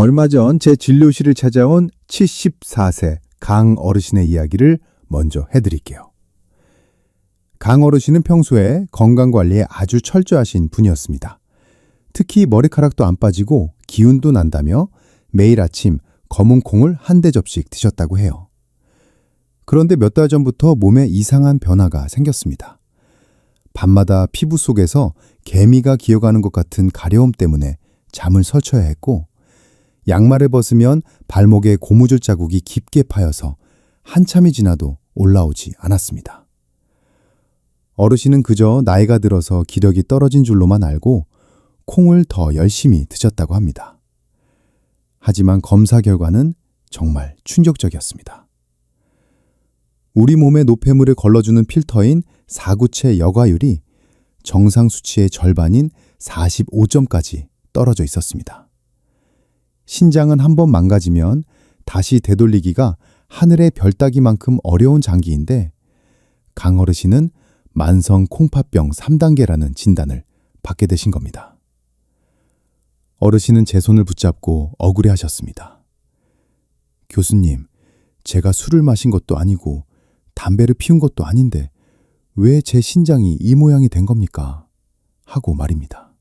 얼마 전 제 진료실을 찾아온 74세 강 어르신의 이야기를 먼저 해드릴게요. 강 어르신은 평소에 건강관리에 아주 철저하신 분이었습니다. 특히 머리카락도 안 빠지고 기운도 난다며 매일 아침 검은 콩을 한 대접씩 드셨다고 해요. 그런데 몇 달 전부터 몸에 이상한 변화가 생겼습니다. 밤마다 피부 속에서 개미가 기어가는 것 같은 가려움 때문에 잠을 설쳐야 했고, 양말을 벗으면 발목에 고무줄 자국이 깊게 파여서 한참이 지나도 올라오지 않았습니다. 어르신은 그저 나이가 들어서 기력이 떨어진 줄로만 알고 콩을 더 열심히 드셨다고 합니다. 하지만 검사 결과는 정말 충격적이었습니다. 우리 몸의 노폐물을 걸러주는 필터인 사구체 여과율이 정상 수치의 절반인 45점까지 떨어져 있었습니다. 신장은 한번 망가지면 다시 되돌리기가 하늘의 별따기만큼 어려운 장기인데, 강 어르신은 만성 콩팥병 3단계라는 진단을 받게 되신 겁니다. 어르신은 제 손을 붙잡고 억울해하셨습니다. 교수님, 제가 술을 마신 것도 아니고 담배를 피운 것도 아닌데 왜 제 신장이 이 모양이 된 겁니까? 하고 말입니다.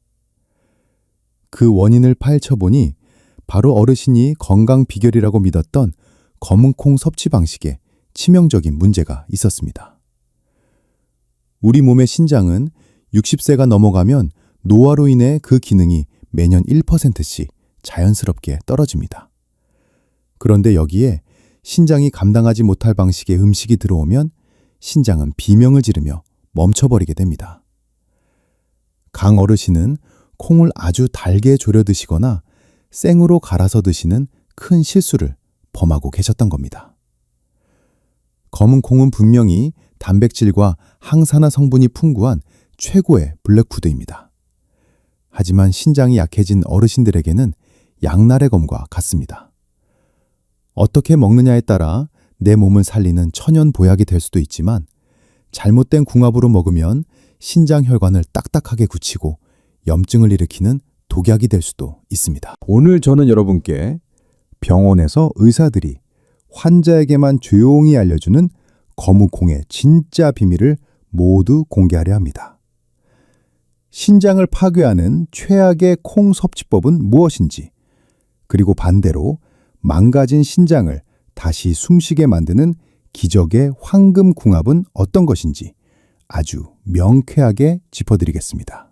그 원인을 파헤쳐보니 바로 어르신이 건강 비결이라고 믿었던 검은 콩 섭취 방식에 치명적인 문제가 있었습니다. 우리 몸의 신장은 60세가 넘어가면 노화로 인해 그 기능이 매년 1%씩 자연스럽게 떨어집니다. 그런데 여기에 신장이 감당하지 못할 방식의 음식이 들어오면 신장은 비명을 지르며 멈춰버리게 됩니다. 강 어르신은 콩을 아주 달게 졸여 드시거나 생으로 갈아서 드시는 큰 실수를 범하고 계셨던 겁니다. 검은 콩은 분명히 단백질과 항산화 성분이 풍부한 최고의 블랙푸드입니다. 하지만 신장이 약해진 어르신들에게는 양날의 검과 같습니다. 어떻게 먹느냐에 따라 내 몸을 살리는 천연 보약이 될 수도 있지만, 잘못된 궁합으로 먹으면 신장 혈관을 딱딱하게 굳히고 염증을 일으키는 독약이 될 수도 있습니다. 오늘 저는 여러분께 병원에서 의사들이 환자에게만 조용히 알려주는 거무콩의 진짜 비밀을 모두 공개하려 합니다. 신장을 파괴하는 최악의 콩 섭취법은 무엇인지, 그리고 반대로 망가진 신장을 다시 숨쉬게 만드는 기적의 황금 궁합은 어떤 것인지 아주 명쾌하게 짚어드리겠습니다.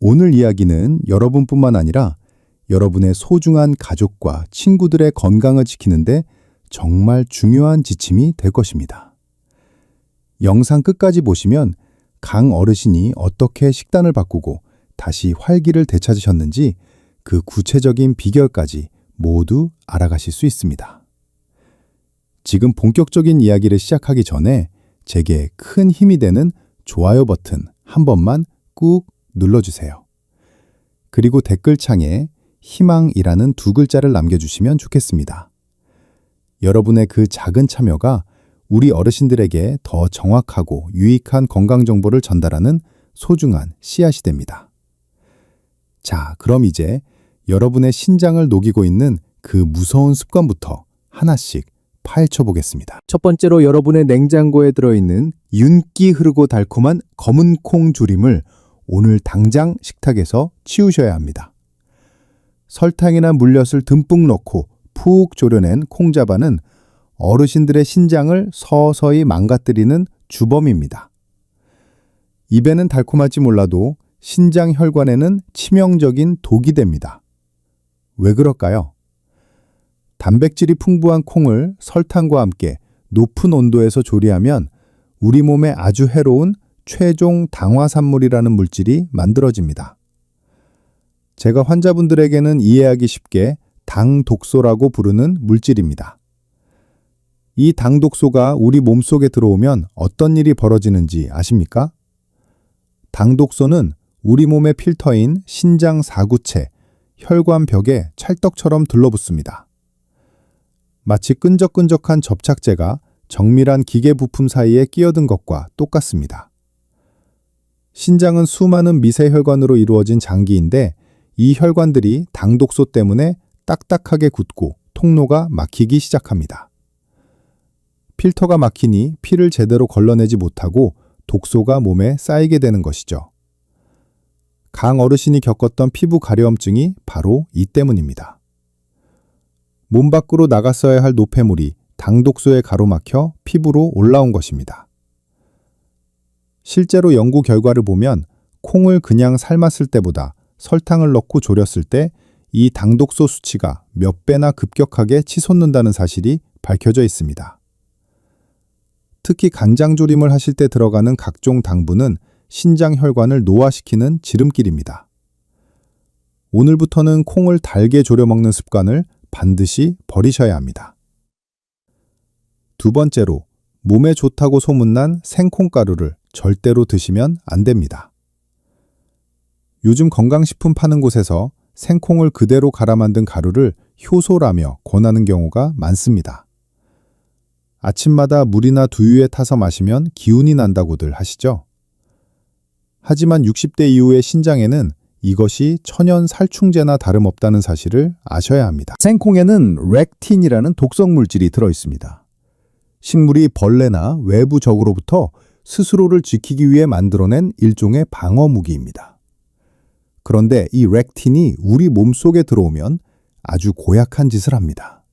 오늘 이야기는 여러분뿐만 아니라 여러분의 소중한 가족과 친구들의 건강을 지키는데 정말 중요한 지침이 될 것입니다. 영상 끝까지 보시면 강 어르신이 어떻게 식단을 바꾸고 다시 활기를 되찾으셨는지 그 구체적인 비결까지 모두 알아가실 수 있습니다. 지금 본격적인 이야기를 시작하기 전에 제게 큰 힘이 되는 좋아요 버튼 한 번만 꾹 눌러주세요. 그리고 댓글창에 희망이라는 2글자를 남겨주시면 좋겠습니다. 여러분의 그 작은 참여가 우리 어르신들에게 더 정확하고 유익한 건강 정보를 전달하는 소중한 씨앗이 됩니다. 자, 그럼 이제 여러분의 신장을 녹이고 있는 그 무서운 습관부터 하나씩 파헤쳐 보겠습니다. 첫 번째로 여러분의 냉장고에 들어있는 윤기 흐르고 달콤한 검은 콩 조림을 오늘 당장 식탁에서 치우셔야 합니다. 설탕이나 물엿을 듬뿍 넣고 푹 졸여낸 콩자반은 어르신들의 신장을 서서히 망가뜨리는 주범입니다. 입에는 달콤할지 몰라도 신장 혈관에는 치명적인 독이 됩니다. 왜 그럴까요? 단백질이 풍부한 콩을 설탕과 함께 높은 온도에서 조리하면 우리 몸에 아주 해로운 최종 당화산물이라는 물질이 만들어집니다. 제가 환자분들에게는 이해하기 쉽게 당독소라고 부르는 물질입니다. 이 당독소가 우리 몸속에 들어오면 어떤 일이 벌어지는지 아십니까? 당독소는 우리 몸의 필터인 신장 사구체, 혈관벽에 찰떡처럼 들러붙습니다. 마치 끈적끈적한 접착제가 정밀한 기계 부품 사이에 끼어든 것과 똑같습니다. 신장은 수많은 미세혈관으로 이루어진 장기인데 이 혈관들이 당독소 때문에 딱딱하게 굳고 통로가 막히기 시작합니다. 필터가 막히니 피를 제대로 걸러내지 못하고 독소가 몸에 쌓이게 되는 것이죠. 강 어르신이 겪었던 피부 가려움증이 바로 이 때문입니다. 몸 밖으로 나갔어야 할 노폐물이 당독소에 가로막혀 피부로 올라온 것입니다. 실제로 연구 결과를 보면 콩을 그냥 삶았을 때보다 설탕을 넣고 졸였을 때 이 당독소 수치가 몇 배나 급격하게 치솟는다는 사실이 밝혀져 있습니다. 특히 간장조림을 하실 때 들어가는 각종 당분은 신장 혈관을 노화시키는 지름길입니다. 오늘부터는 콩을 달게 졸여 먹는 습관을 반드시 버리셔야 합니다. 두 번째로, 몸에 좋다고 소문난 생콩가루를 절대로 드시면 안 됩니다. 요즘 건강식품 파는 곳에서 생콩을 그대로 갈아 만든 가루를 효소라며 권하는 경우가 많습니다. 아침마다 물이나 두유에 타서 마시면 기운이 난다고들 하시죠? 하지만 60대 이후의 신장에는 이것이 천연 살충제나 다름없다는 사실을 아셔야 합니다. 생콩에는 렉틴이라는 독성 물질이 들어있습니다. 식물이 벌레나 외부 적으로부터 스스로를 지키기 위해 만들어낸 일종의 방어 무기입니다. 그런데 이 렉틴이 우리 몸속에 들어오면 아주 고약한 짓을 합니다.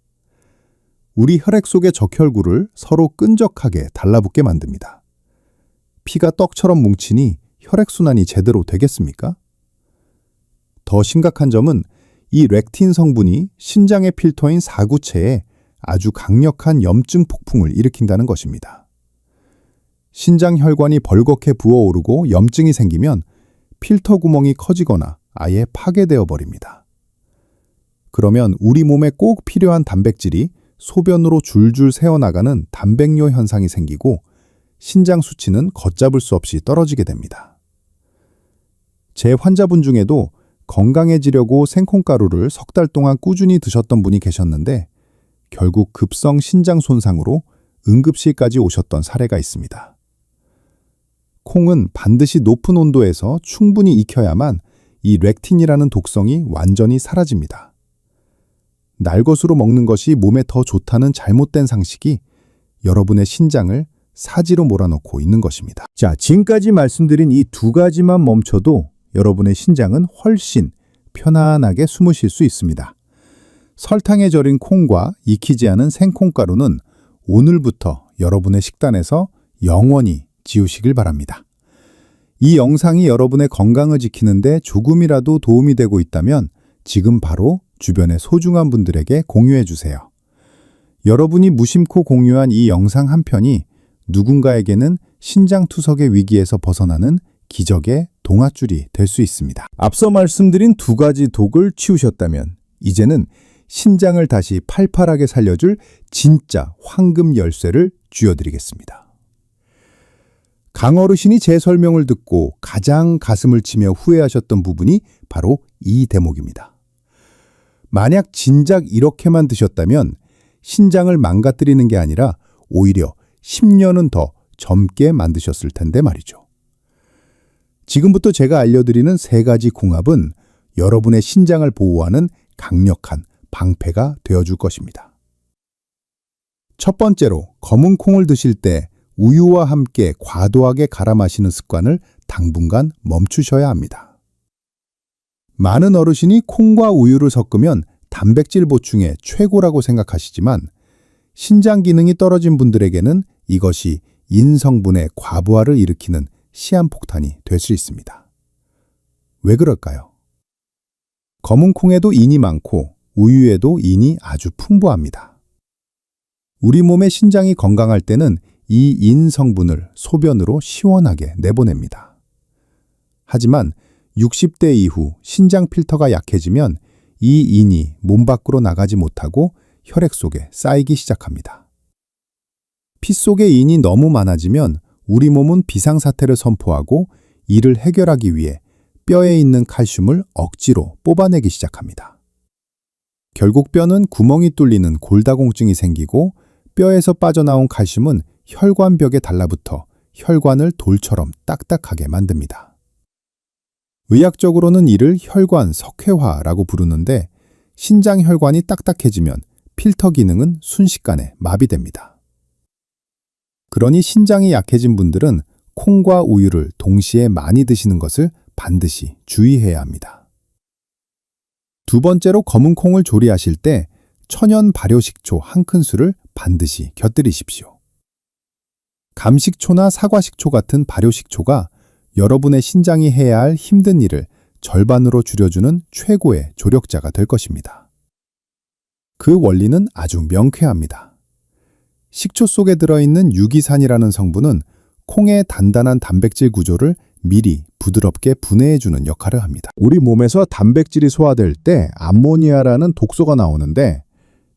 우리 혈액 속의 적혈구를 서로 끈적하게 달라붙게 만듭니다. 피가 떡처럼 뭉치니 혈액순환이 제대로 되겠습니까? 더 심각한 점은 이 렉틴 성분이 신장의 필터인 사구체에 아주 강력한 염증 폭풍을 일으킨다는 것입니다. 신장 혈관이 벌겋게 부어오르고 염증이 생기면 필터 구멍이 커지거나 아예 파괴되어 버립니다. 그러면 우리 몸에 꼭 필요한 단백질이 소변으로 줄줄 새어나가는 단백뇨 현상이 생기고 신장 수치는 걷잡을 수 없이 떨어지게 됩니다. 제 환자분 중에도 건강해지려고 생콩가루를 석 달 동안 꾸준히 드셨던 분이 계셨는데 결국 급성 신장 손상으로 응급실까지 오셨던 사례가 있습니다. 콩은 반드시 높은 온도에서 충분히 익혀야만 이 렉틴이라는 독성이 완전히 사라집니다. 날것으로 먹는 것이 몸에 더 좋다는 잘못된 상식이 여러분의 신장을 사지로 몰아넣고 있는 것입니다. 자, 지금까지 말씀드린 이 두 가지만 멈춰도 여러분의 신장은 훨씬 편안하게 숨을 쉴 수 있습니다. 설탕에 절인 콩과 익히지 않은 생콩가루는 오늘부터 여러분의 식단에서 영원히 지우시길 바랍니다. 이 영상이 여러분의 건강을 지키는데 조금이라도 도움이 되고 있다면 지금 바로 주변의 소중한 분들에게 공유해 주세요. 여러분이 무심코 공유한 이 영상 한 편이 누군가에게는 신장투석의 위기에서 벗어나는 기적의 동아줄이 될 수 있습니다. 앞서 말씀드린 두 가지 독을 치우셨다면 이제는 신장을 다시 팔팔하게 살려줄 진짜 황금 열쇠를 쥐어드리겠습니다. 강어르신이 제 설명을 듣고 가장 가슴을 치며 후회하셨던 부분이 바로 이 대목입니다. 만약 진작 이렇게만 드셨다면 신장을 망가뜨리는 게 아니라 오히려 10년은 더 젊게 만드셨을 텐데 말이죠. 지금부터 제가 알려드리는 세 가지 궁합은 여러분의 신장을 보호하는 강력한 방패가 되어줄 것입니다. 첫 번째로, 검은 콩을 드실 때 우유와 함께 과도하게 갈아 마시는 습관을 당분간 멈추셔야 합니다. 많은 어르신이 콩과 우유를 섞으면 단백질 보충에 최고라고 생각하시지만 신장 기능이 떨어진 분들에게는 이것이 인성분의 과부하를 일으키는 시한폭탄이 될 수 있습니다. 왜 그럴까요? 검은 콩에도 인이 많고 우유에도 인이 아주 풍부합니다. 우리 몸의 신장이 건강할 때는 이 인 성분을 소변으로 시원하게 내보냅니다. 하지만 60대 이후 신장 필터가 약해지면 이 인이 몸 밖으로 나가지 못하고 혈액 속에 쌓이기 시작합니다. 피 속에 인이 너무 많아지면 우리 몸은 비상사태를 선포하고 이를 해결하기 위해 뼈에 있는 칼슘을 억지로 뽑아내기 시작합니다. 결국 뼈는 구멍이 뚫리는 골다공증이 생기고 뼈에서 빠져나온 칼슘은 혈관벽에 달라붙어 혈관을 돌처럼 딱딱하게 만듭니다. 의학적으로는 이를 혈관 석회화라고 부르는데 신장 혈관이 딱딱해지면 필터 기능은 순식간에 마비됩니다. 그러니 신장이 약해진 분들은 콩과 우유를 동시에 많이 드시는 것을 반드시 주의해야 합니다. 두 번째로 검은 콩을 조리하실 때 천연 발효식초 1큰술을 반드시 곁들이십시오. 감식초나 사과식초 같은 발효식초가 여러분의 신장이 해야 할 힘든 일을 절반으로 줄여주는 최고의 조력자가 될 것입니다. 그 원리는 아주 명쾌합니다. 식초 속에 들어있는 유기산이라는 성분은 콩의 단단한 단백질 구조를 미리 부드럽게 분해해주는 역할을 합니다. 우리 몸에서 단백질이 소화될 때 암모니아라는 독소가 나오는데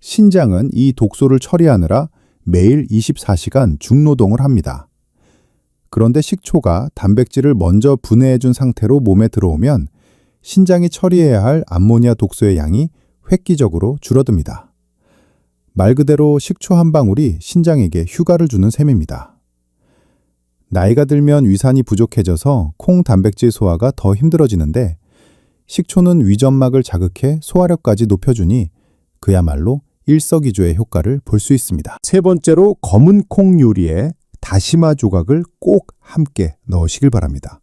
신장은 이 독소를 처리하느라 매일 24시간 중노동을 합니다. 그런데 식초가 단백질을 먼저 분해해준 상태로 몸에 들어오면 신장이 처리해야 할 암모니아 독소의 양이 획기적으로 줄어듭니다. 말 그대로 식초 한 방울이 신장에게 휴가를 주는 셈입니다. 나이가 들면 위산이 부족해져서 콩 단백질 소화가 더 힘들어지는데 식초는 위점막을 자극해 소화력까지 높여주니 그야말로 일석이조의 효과를 볼 수 있습니다. 세 번째로 검은 콩 요리에 다시마 조각을 꼭 함께 넣으시길 바랍니다.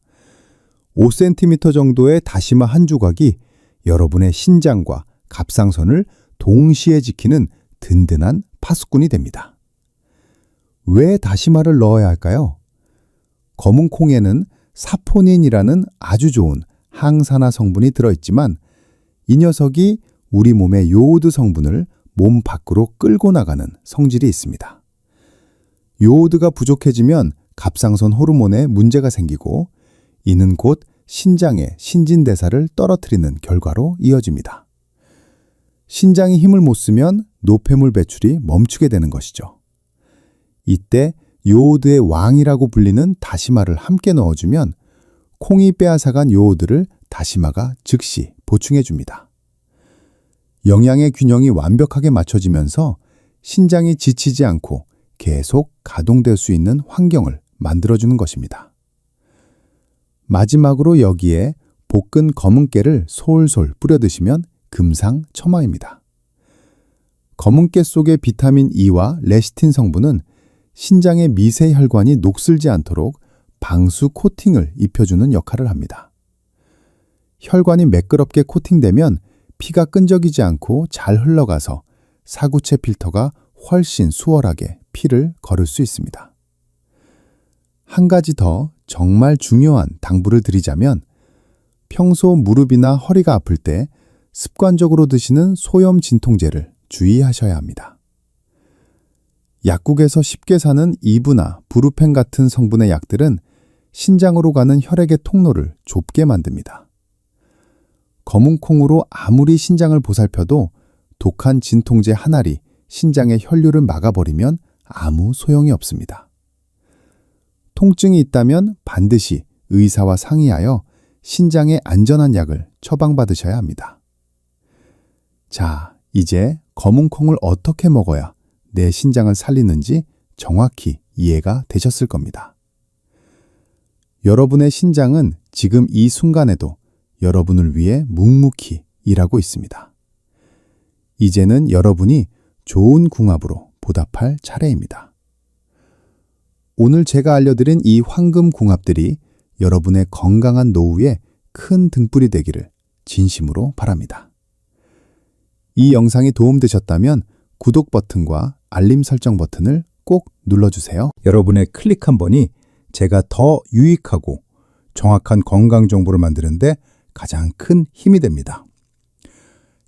5cm 정도의 다시마 한 조각이 여러분의 신장과 갑상선을 동시에 지키는 든든한 파수꾼이 됩니다. 왜 다시마를 넣어야 할까요? 검은 콩에는 사포닌이라는 아주 좋은 항산화 성분이 들어있지만 이 녀석이 우리 몸의 요오드 성분을 몸 밖으로 끌고 나가는 성질이 있습니다. 요오드가 부족해지면 갑상선 호르몬에 문제가 생기고 이는 곧 신장의 신진대사를 떨어뜨리는 결과로 이어집니다. 신장이 힘을 못 쓰면 노폐물 배출이 멈추게 되는 것이죠. 이때 요오드의 왕이라고 불리는 다시마를 함께 넣어주면 콩이 빼앗아간 요오드를 다시마가 즉시 보충해줍니다. 영양의 균형이 완벽하게 맞춰지면서 신장이 지치지 않고 계속 가동될 수 있는 환경을 만들어주는 것입니다. 마지막으로 여기에 볶은 검은 깨를 솔솔 뿌려 드시면 금상첨화입니다. 검은 깨 속의 비타민 E와 레시틴 성분은 신장의 미세 혈관이 녹슬지 않도록 방수 코팅을 입혀주는 역할을 합니다. 혈관이 매끄럽게 코팅되면 피가 끈적이지 않고 잘 흘러가서 사구체 필터가 훨씬 수월하게 피를 거를 수 있습니다. 한 가지 더 정말 중요한 당부를 드리자면 평소 무릎이나 허리가 아플 때 습관적으로 드시는 소염 진통제를 주의하셔야 합니다. 약국에서 쉽게 사는 이브나 브루펜 같은 성분의 약들은 신장으로 가는 혈액의 통로를 좁게 만듭니다. 검은 콩으로 아무리 신장을 보살펴도 독한 진통제 한 알이 신장의 혈류를 막아버리면 아무 소용이 없습니다. 통증이 있다면 반드시 의사와 상의하여 신장에 안전한 약을 처방받으셔야 합니다. 자, 이제 검은 콩을 어떻게 먹어야 내 신장을 살리는지 정확히 이해가 되셨을 겁니다. 여러분의 신장은 지금 이 순간에도 여러분을 위해 묵묵히 일하고 있습니다. 이제는 여러분이 좋은 궁합으로 보답할 차례입니다. 오늘 제가 알려드린 이 황금 궁합들이 여러분의 건강한 노후에 큰 등불이 되기를 진심으로 바랍니다. 이 영상이 도움되셨다면 구독 버튼과 알림 설정 버튼을 꼭 눌러주세요. 여러분의 클릭 한 번이 제가 더 유익하고 정확한 건강 정보를 만드는데 가장 큰 힘이 됩니다.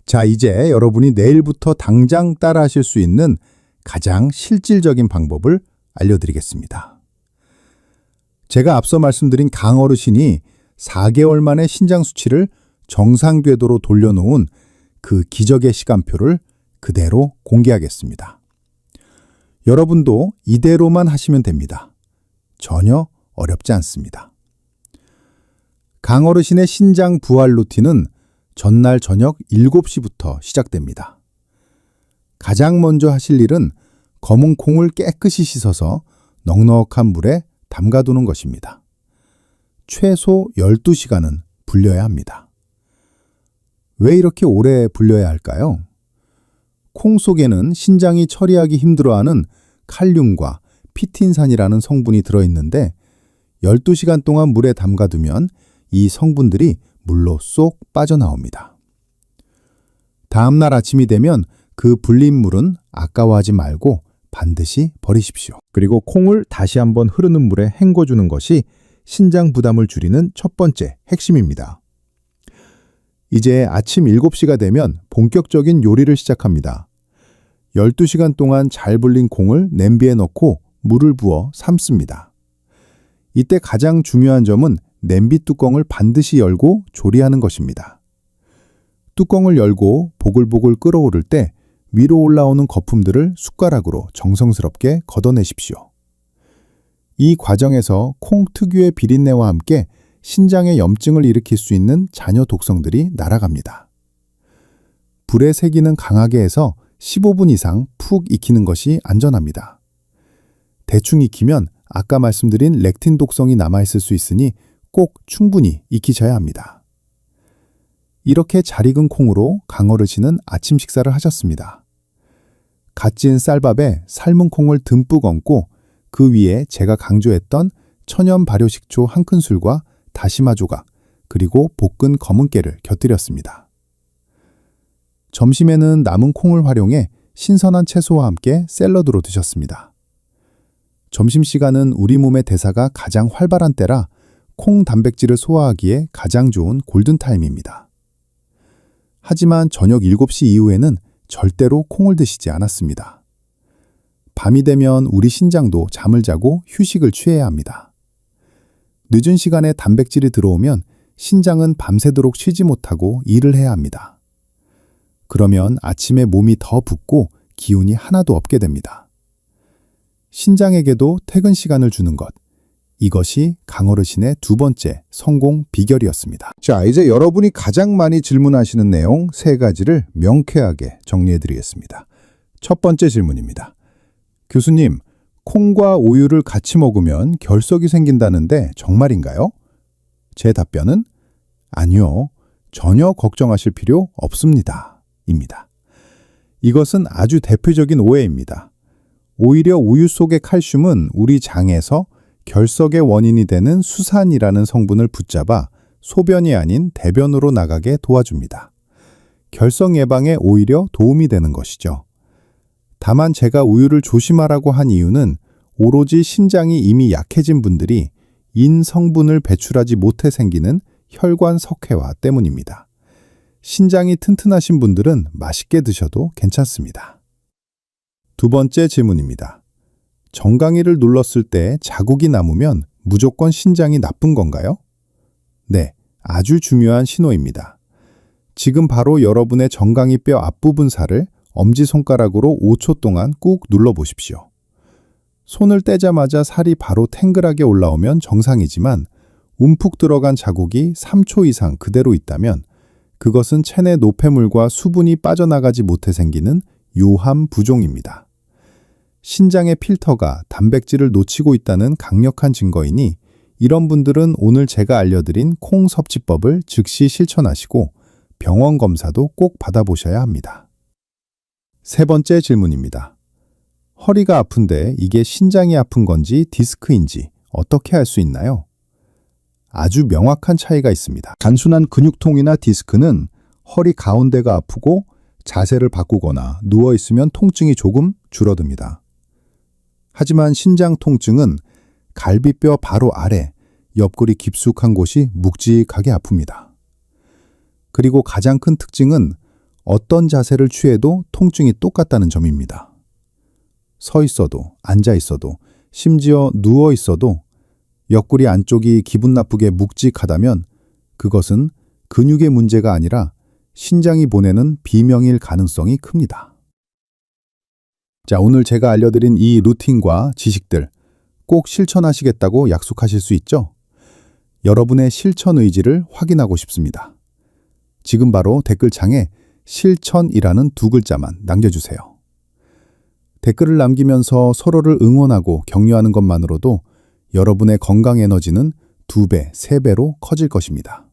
자, 이제 여러분이 내일부터 당장 따라하실 수 있는 가장 실질적인 방법을 알려드리겠습니다. 제가 앞서 말씀드린 강어르신이 4개월 만에 신장 수치를 정상 궤도로 돌려놓은 그 기적의 시간표를 그대로 공개하겠습니다. 여러분도 이대로만 하시면 됩니다. 전혀 어렵지 않습니다. 강어르신의 신장 부활 루틴은 전날 저녁 7시부터 시작됩니다. 가장 먼저 하실 일은 검은 콩을 깨끗이 씻어서 넉넉한 물에 담가두는 것입니다. 최소 12시간은 불려야 합니다. 왜 이렇게 오래 불려야 할까요? 콩 속에는 신장이 처리하기 힘들어하는 칼륨과 피틴산이라는 성분이 들어있는데 12시간 동안 물에 담가두면 이 성분들이 물로 쏙 빠져나옵니다. 다음날 아침이 되면 그 불린 물은 아까워하지 말고 반드시 버리십시오. 그리고 콩을 다시 한번 흐르는 물에 헹궈주는 것이 신장 부담을 줄이는 첫 번째 핵심입니다. 이제 아침 7시가 되면 본격적인 요리를 시작합니다. 12시간 동안 잘 불린 콩을 냄비에 넣고 물을 부어 삶습니다. 이때 가장 중요한 점은 냄비 뚜껑을 반드시 열고 조리하는 것입니다. 뚜껑을 열고 보글보글 끓어오를 때 위로 올라오는 거품들을 숟가락으로 정성스럽게 걷어내십시오. 이 과정에서 콩 특유의 비린내와 함께 신장에 염증을 일으킬 수 있는 잔여 독성들이 날아갑니다. 불의 세기는 강하게 해서 15분 이상 푹 익히는 것이 안전합니다. 대충 익히면 아까 말씀드린 렉틴 독성이 남아있을 수 있으니 꼭 충분히 익히셔야 합니다. 이렇게 잘 익은 콩으로 강어르신은 아침 식사를 하셨습니다. 갓 지은 쌀밥에 삶은 콩을 듬뿍 얹고 그 위에 제가 강조했던 천연 발효식초 1큰술과 다시마 조각, 그리고 볶은 검은 깨를 곁들였습니다. 점심에는 남은 콩을 활용해 신선한 채소와 함께 샐러드로 드셨습니다. 점심시간은 우리 몸의 대사가 가장 활발한 때라 콩 단백질을 소화하기에 가장 좋은 골든타임입니다. 하지만 저녁 7시 이후에는 절대로 콩을 드시지 않았습니다. 밤이 되면 우리 신장도 잠을 자고 휴식을 취해야 합니다. 늦은 시간에 단백질이 들어오면 신장은 밤새도록 쉬지 못하고 일을 해야 합니다. 그러면 아침에 몸이 더 붓고 기운이 하나도 없게 됩니다. 신장에게도 퇴근 시간을 주는 것, 이것이 강어르신의 두 번째 성공 비결이었습니다. 자, 이제 여러분이 가장 많이 질문하시는 내용 3가지를 명쾌하게 정리해드리겠습니다. 첫 번째 질문입니다. 교수님, 콩과 우유를 같이 먹으면 결석이 생긴다는데 정말인가요? 제 답변은 아니요, 전혀 걱정하실 필요 없습니다. 입니다. 이것은 아주 대표적인 오해입니다. 오히려 우유 속의 칼슘은 우리 장에서 결석의 원인이 되는 수산이라는 성분을 붙잡아 소변이 아닌 대변으로 나가게 도와줍니다. 결석 예방에 오히려 도움이 되는 것이죠. 다만 제가 우유를 조심하라고 한 이유는 오로지 신장이 이미 약해진 분들이 인 성분을 배출하지 못해 생기는 혈관 석회화 때문입니다. 신장이 튼튼하신 분들은 맛있게 드셔도 괜찮습니다. 두 번째 질문입니다. 정강이를 눌렀을 때 자국이 남으면 무조건 신장이 나쁜 건가요? 네, 아주 중요한 신호입니다. 지금 바로 여러분의 정강이 뼈 앞부분 살을 엄지손가락으로 5초 동안 꾹 눌러보십시오. 손을 떼자마자 살이 바로 탱글하게 올라오면 정상이지만 움푹 들어간 자국이 3초 이상 그대로 있다면 그것은 체내 노폐물과 수분이 빠져나가지 못해 생기는 요함 부종입니다. 신장의 필터가 단백질을 놓치고 있다는 강력한 증거이니 이런 분들은 오늘 제가 알려드린 콩 섭취법을 즉시 실천하시고 병원 검사도 꼭 받아보셔야 합니다. 세 번째 질문입니다. 허리가 아픈데 이게 신장이 아픈 건지 디스크인지 어떻게 알 수 있나요? 아주 명확한 차이가 있습니다. 단순한 근육통이나 디스크는 허리 가운데가 아프고 자세를 바꾸거나 누워있으면 통증이 조금 줄어듭니다. 하지만 신장 통증은 갈비뼈 바로 아래, 옆구리 깊숙한 곳이 묵직하게 아픕니다. 그리고 가장 큰 특징은 어떤 자세를 취해도 통증이 똑같다는 점입니다. 서 있어도, 앉아 있어도, 심지어 누워 있어도 옆구리 안쪽이 기분 나쁘게 묵직하다면 그것은 근육의 문제가 아니라 신장이 보내는 비명일 가능성이 큽니다. 자, 오늘 제가 알려드린 이 루틴과 지식들 꼭 실천하시겠다고 약속하실 수 있죠? 여러분의 실천 의지를 확인하고 싶습니다. 지금 바로 댓글창에 실천이라는 2글자만 남겨주세요. 댓글을 남기면서 서로를 응원하고 격려하는 것만으로도 여러분의 건강 에너지는 2배, 3배로 커질 것입니다.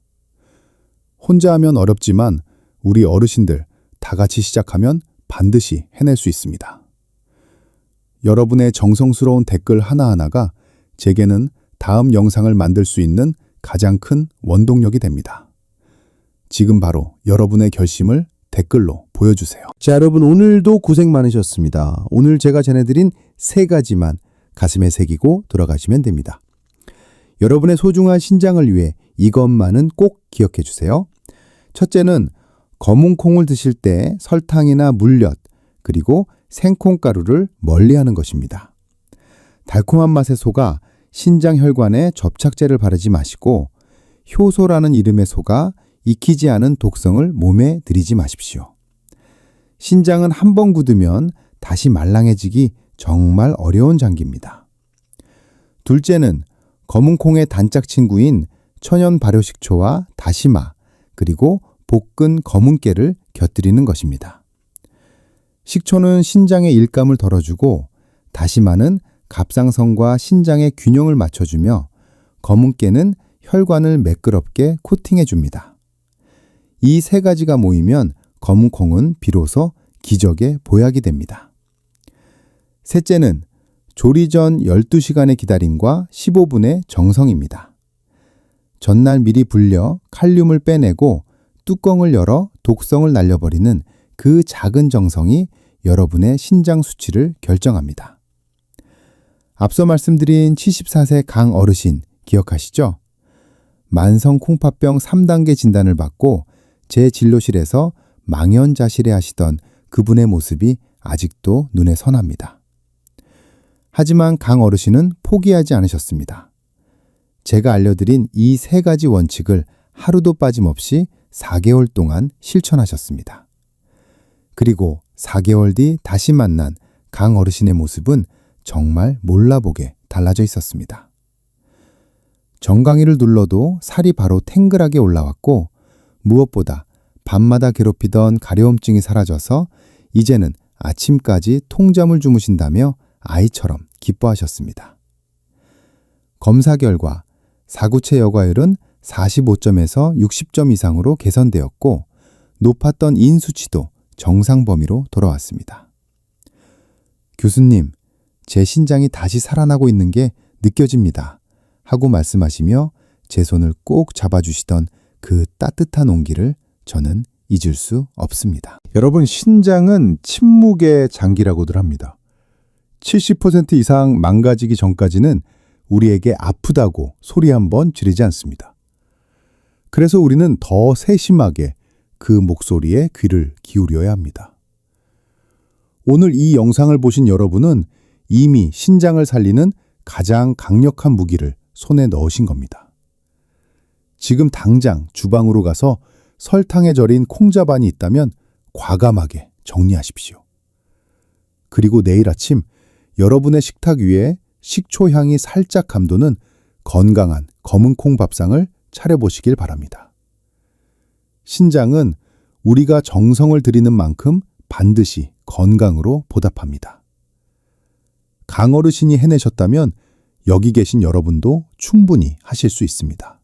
혼자 하면 어렵지만 우리 어르신들 다 같이 시작하면 반드시 해낼 수 있습니다. 여러분의 정성스러운 댓글 하나하나가 제게는 다음 영상을 만들 수 있는 가장 큰 원동력이 됩니다. 지금 바로 여러분의 결심을 댓글로 보여주세요. 자, 여러분 오늘도 고생 많으셨습니다. 오늘 제가 전해드린 3가지만 가슴에 새기고 돌아가시면 됩니다. 여러분의 소중한 신장을 위해 이것만은 꼭 기억해 주세요. 첫째는 검은 콩을 드실 때 설탕이나 물엿 그리고 생콩가루를 멀리하는 것입니다. 달콤한 맛에 속아 신장 혈관에 접착제를 바르지 마시고 효소라는 이름의 속아 익히지 않은 독성을 몸에 들이지 마십시오. 신장은 한 번 굳으면 다시 말랑해지기 정말 어려운 장기입니다. 둘째는 검은 콩의 단짝 친구인 천연 발효식초와 다시마 그리고 볶은 검은 깨를 곁들이는 것입니다. 식초는 신장의 일감을 덜어주고 다시마는 갑상선과 신장의 균형을 맞춰주며 검은 깨는 혈관을 매끄럽게 코팅해줍니다. 이 3가지가 모이면 검은 콩은 비로소 기적의 보약이 됩니다. 셋째는 조리 전 12시간의 기다림과 15분의 정성입니다. 전날 미리 불려 칼륨을 빼내고 뚜껑을 열어 독성을 날려버리는 그 작은 정성이 여러분의 신장 수치를 결정합니다. 앞서 말씀드린 74세 강 어르신 기억하시죠? 만성 콩팥병 3단계 진단을 받고 제 진료실에서 망연자실해 하시던 그분의 모습이 아직도 눈에 선합니다. 하지만 강 어르신은 포기하지 않으셨습니다. 제가 알려드린 이 3가지 원칙을 하루도 빠짐없이 4개월 동안 실천하셨습니다. 그리고 4개월 뒤 다시 만난 강 어르신의 모습은 정말 몰라보게 달라져 있었습니다. 정강이를 눌러도 살이 바로 탱글하게 올라왔고 무엇보다 밤마다 괴롭히던 가려움증이 사라져서 이제는 아침까지 통잠을 주무신다며 아이처럼 기뻐하셨습니다. 검사 결과 사구체 여과율은 45점에서 60점 이상으로 개선되었고 높았던 인 수치도 정상 범위로 돌아왔습니다. 교수님, 제 신장이 다시 살아나고 있는 게 느껴집니다. 하고 말씀하시며 제 손을 꼭 잡아주시던 그 따뜻한 온기를 저는 잊을 수 없습니다. 여러분, 신장은 침묵의 장기라고들 합니다. 70% 이상 망가지기 전까지는 우리에게 아프다고 소리 한번 지르지 않습니다. 그래서 우리는 더 세심하게 그 목소리에 귀를 기울여야 합니다. 오늘 이 영상을 보신 여러분은 이미 신장을 살리는 가장 강력한 무기를 손에 넣으신 겁니다. 지금 당장 주방으로 가서 설탕에 절인 콩자반이 있다면 과감하게 정리하십시오. 그리고 내일 아침 여러분의 식탁 위에 식초 향이 살짝 감도는 건강한 검은 콩 밥상을 차려보시길 바랍니다. 신장은 우리가 정성을 들이는 만큼 반드시 건강으로 보답합니다. 강어르신이 해내셨다면 여기 계신 여러분도 충분히 하실 수 있습니다.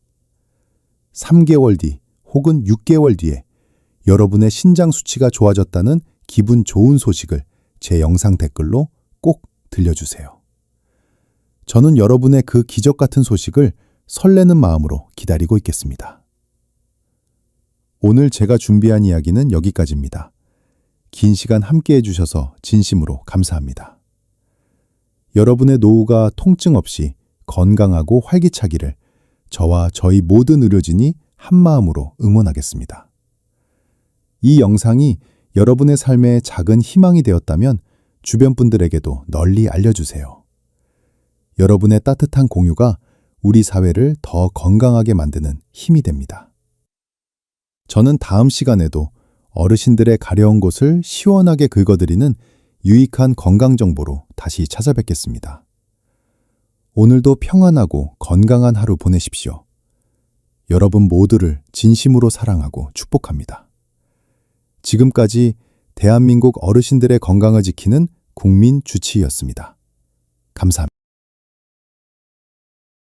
3개월 뒤 혹은 6개월 뒤에 여러분의 신장 수치가 좋아졌다는 기분 좋은 소식을 제 영상 댓글로 꼭 들려주세요. 저는 여러분의 그 기적 같은 소식을 설레는 마음으로 기다리고 있겠습니다. 오늘 제가 준비한 이야기는 여기까지입니다. 긴 시간 함께 해주셔서 진심으로 감사합니다. 여러분의 노후가 통증 없이 건강하고 활기차기를 저와 저희 모든 의료진이 한마음으로 응원하겠습니다. 이 영상이 여러분의 삶에 작은 희망이 되었다면 주변 분들에게도 널리 알려주세요. 여러분의 따뜻한 공유가 우리 사회를 더 건강하게 만드는 힘이 됩니다. 저는 다음 시간에도 어르신들의 가려운 곳을 시원하게 긁어드리는 유익한 건강 정보로 다시 찾아뵙겠습니다. 오늘도 평안하고 건강한 하루 보내십시오. 여러분 모두를 진심으로 사랑하고 축복합니다. 지금까지 대한민국 어르신들의 건강을 지키는 국민 주치의였습니다. 감사합니다.